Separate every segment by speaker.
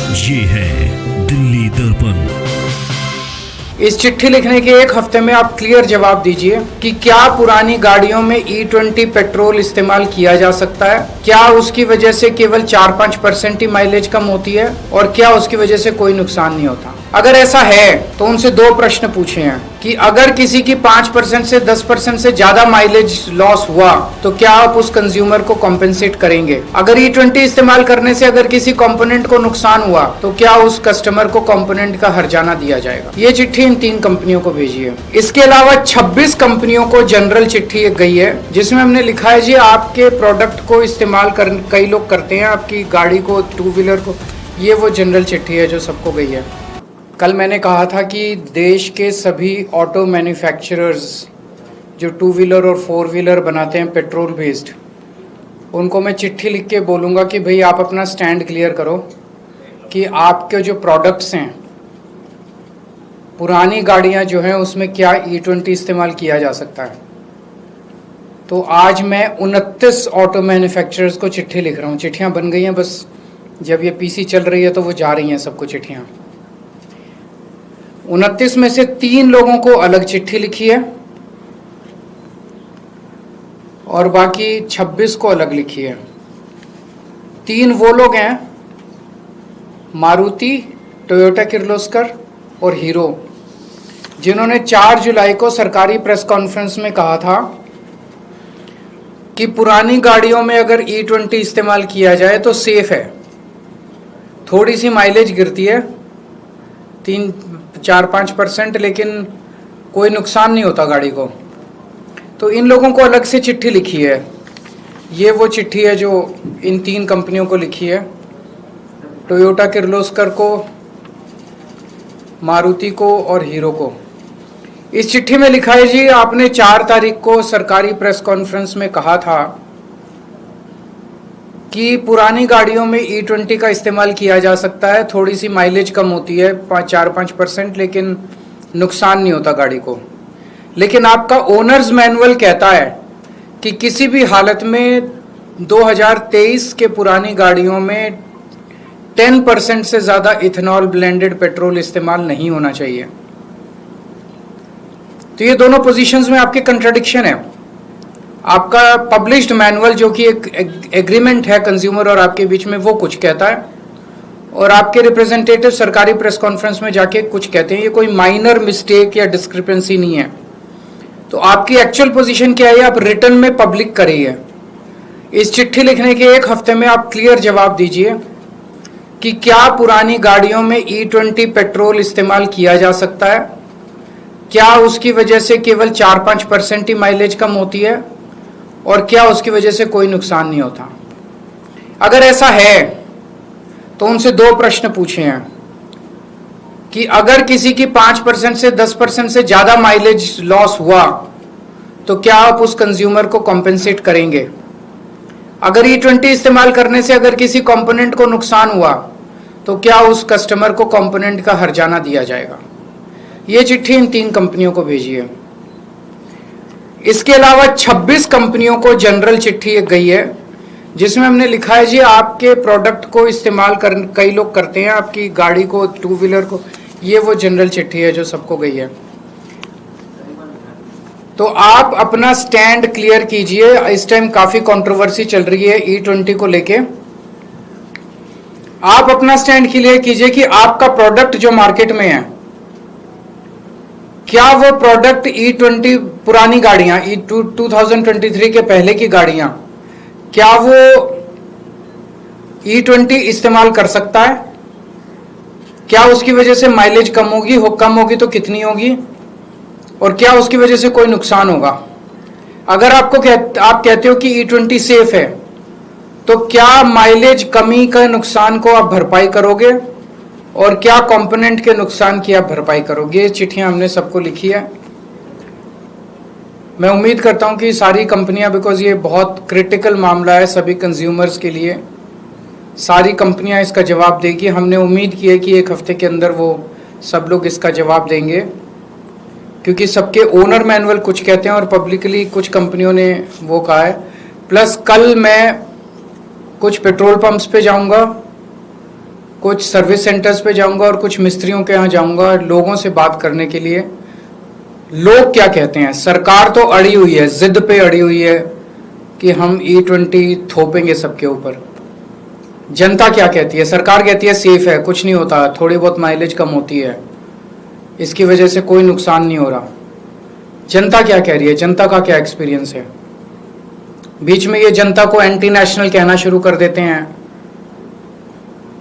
Speaker 1: ये है दिल्ली दर्पण।
Speaker 2: इस चिट्ठी लिखने के एक हफ्ते में आप क्लियर जवाब दीजिए कि क्या पुरानी गाड़ियों में E20 पेट्रोल इस्तेमाल किया जा सकता है, क्या उसकी वजह से केवल 4-5% ही माइलेज कम होती है और क्या उसकी वजह से कोई नुकसान नहीं होता। अगर ऐसा है तो उनसे दो प्रश्न पूछे हैं कि अगर किसी की 5% से 10% से ज्यादा माइलेज लॉस हुआ तो क्या आप उस कंज्यूमर को कॉम्पेंसेट करेंगे। अगर E20 इस्तेमाल करने से अगर किसी कंपोनेंट को नुकसान हुआ तो क्या उस कस्टमर को कंपोनेंट का हर्जाना दिया जाएगा। ये चिट्ठी इन 3 कंपनियों को भेजी है। इसके अलावा 26 कंपनियों को जनरल चिट्ठी गई है जिसमें हमने लिखा है जी आपके प्रोडक्ट को इस्तेमाल कई लोग करते हैं, आपकी गाड़ी को, 2 व्हीलर को। ये वो जनरल चिट्ठी है जो सबको गई है। कल मैंने कहा था कि देश के सभी ऑटो मैन्युफैक्चरर्स जो 2 व्हीलर और 4 व्हीलर बनाते हैं पेट्रोल बेस्ड, उनको मैं चिट्ठी लिख के बोलूँगा कि भाई आप अपना स्टैंड क्लियर करो कि आपके जो प्रोडक्ट्स हैं, पुरानी गाड़ियाँ जो हैं उसमें क्या E20 इस्तेमाल किया जा सकता है। तो आज मैं 29 ऑटो मैन्युफैक्चरर्स को चिट्ठी लिख रहा हूँ। चिट्ठियाँ बन गई हैं, बस जब ये पीसी चल रही है तो वो जा रही हैं सबको चिट्ठियाँ। 29 में से 3 लोगों को अलग चिट्ठी लिखी है और बाकी 26 को अलग लिखी है। 3 वो लोग हैं, मारुति, टोयोटा किर्लोस्कर और हीरो, जिन्होंने 4 जुलाई को सरकारी प्रेस कॉन्फ्रेंस में कहा था कि पुरानी गाड़ियों में अगर E20 इस्तेमाल किया जाए तो सेफ है। थोड़ी सी माइलेज गिरती है 3-4-5%, लेकिन कोई नुकसान नहीं होता गाड़ी को। तो इन लोगों को अलग से चिट्ठी लिखी है। ये वो चिट्ठी है जो इन 3 कंपनियों को लिखी है, टोयोटा किर्लोस्कर को, मारुति को और हीरो को। इस चिट्ठी में लिखा है जी आपने 4 तारीख को सरकारी प्रेस कॉन्फ्रेंस में कहा था कि पुरानी गाड़ियों में E20 का इस्तेमाल किया जा सकता है, थोड़ी सी माइलेज कम होती है 4-5%, लेकिन नुकसान नहीं होता गाड़ी को। लेकिन आपका ओनर्स मैनुअल कहता है कि किसी भी हालत में 2023 के पुरानी गाड़ियों में 10% से ज़्यादा इथेनॉल ब्लेंडेड पेट्रोल इस्तेमाल नहीं होना चाहिए। तो ये दोनों पोजीशंस में आपके कंट्राडिक्शन है। आपका पब्लिश्ड मैनुअल जो कि एक एग्रीमेंट है कंज्यूमर और आपके बीच में, वो कुछ कहता है और आपके रिप्रेजेंटेटिव सरकारी प्रेस कॉन्फ्रेंस में जाके कुछ कहते हैं। ये कोई माइनर मिस्टेक या डिस्क्रिपेंसी नहीं है। तो आपकी एक्चुअल पोजीशन क्या है, आप रिटर्न में पब्लिक करिए। इस चिट्ठी लिखने के एक हफ्ते में आप क्लियर जवाब दीजिए कि क्या पुरानी गाड़ियों में E20 पेट्रोल इस्तेमाल किया जा सकता है, क्या उसकी वजह से केवल 4-5% ही माइलेज कम होती है और क्या उसकी वजह से कोई नुकसान नहीं होता। अगर ऐसा है तो उनसे 2 प्रश्न पूछे हैं कि अगर किसी की 5% से 10% से ज्यादा माइलेज लॉस हुआ तो क्या आप उस कंज्यूमर को कॉम्पेंसेट करेंगे। अगर E20 इस्तेमाल करने से अगर किसी कंपोनेंट को नुकसान हुआ तो क्या उस कस्टमर को कंपोनेंट का हर्जाना दिया जाएगा। ये चिट्ठी इन 3 कंपनियों को भेजी है। इसके अलावा 26 कंपनियों को जनरल चिट्ठी गई है जिसमें हमने लिखा है जी आपके प्रोडक्ट को इस्तेमाल कई लोग करते हैं, आपकी गाड़ी को, 2 व्हीलर को। ये वो जनरल चिट्ठी है जो सबको गई है। तो आप अपना स्टैंड क्लियर कीजिए। इस टाइम काफी कंट्रोवर्सी चल रही है E20 को लेके। आप अपना स्टैंड क्लियर कीजिए कि आपका प्रोडक्ट जो मार्केट में है, क्या वो प्रोडक्ट E20, पुरानी गाड़ियां 2023 के पहले की गाड़ियां, क्या वो E20 इस्तेमाल कर सकता है, क्या उसकी वजह से माइलेज कम होगी, कम होगी तो कितनी होगी और क्या उसकी वजह से कोई नुकसान होगा। अगर आप कहते हो कि E20 सेफ है तो क्या माइलेज कमी का नुकसान को आप भरपाई करोगे और क्या कंपोनेंट के नुकसान की आप भरपाई करोगे। ये चिट्ठियां हमने सबको लिखी है। मैं उम्मीद करता हूं कि सारी कंपनियां, बिकॉज ये बहुत क्रिटिकल मामला है सभी कंज्यूमर्स के लिए, सारी कंपनियां इसका जवाब देगी। हमने उम्मीद की है कि 1 हफ्ते के अंदर वो सब लोग इसका जवाब देंगे, क्योंकि सबके ओनर मैनुअल कुछ कहते हैं और पब्लिकली कुछ कंपनियों ने वो कहा है। प्लस कल मैं कुछ पेट्रोल पंप्स पे जाऊंगा कुछ सर्विस सेंटर्स पे जाऊंगा और कुछ मिस्त्रियों के यहाँ जाऊंगा लोगों से बात करने के लिए। लोग क्या कहते हैं? सरकार तो अड़ी हुई है, जिद पे अड़ी हुई है कि हम E20 थोपेंगे सबके ऊपर। जनता क्या कहती है? सरकार कहती है सेफ है, कुछ नहीं होता, थोड़ी बहुत माइलेज कम होती है, इसकी वजह से कोई नुकसान नहीं हो रहा। जनता क्या कह रही है? जनता का क्या एक्सपीरियंस है? बीच में ये जनता को एंटी नेशनल कहना शुरू कर देते हैं,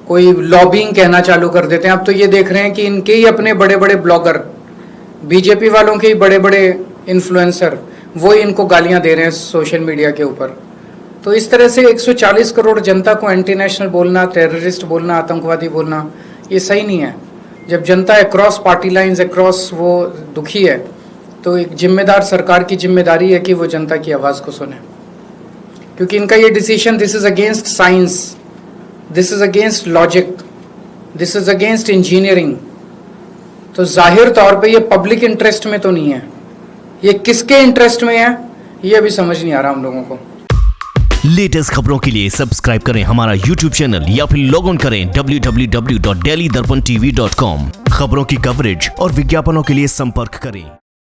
Speaker 2: कोई लॉबिंग कहना चालू कर देते हैं। अब तो ये देख रहे हैं कि इनके ही अपने बड़े बड़े ब्लॉगर, बीजेपी वालों के ही बड़े बड़े इन्फ्लुएंसर, वो ही इनको गालियां दे रहे हैं सोशल मीडिया के ऊपर। तो इस तरह से 140 करोड़ जनता को एंटी नेशनल बोलना, टेररिस्ट बोलना, आतंकवादी बोलना, ये सही नहीं है। जब जनता अक्रॉस पार्टी लाइंस, अक्रॉस वो दुखी है, तो एक जिम्मेदार सरकार की जिम्मेदारी है कि वो जनता की आवाज़ को सुने, क्योंकि इनका ये decision, this is against science, this is against logic, this is against engineering. तो जाहिर तौर पे ये पब्लिक इंटरेस्ट में तो नहीं है, ये किसके इंटरेस्ट में है ये अभी समझ नहीं आ रहा हम लोगों को।
Speaker 1: लेटेस्ट खबरों के लिए सब्सक्राइब करें हमारा YouTube चैनल या फिर लॉग ऑन करें www.delhidarpantv.com। खबरों की कवरेज और विज्ञापनों के लिए संपर्क करें।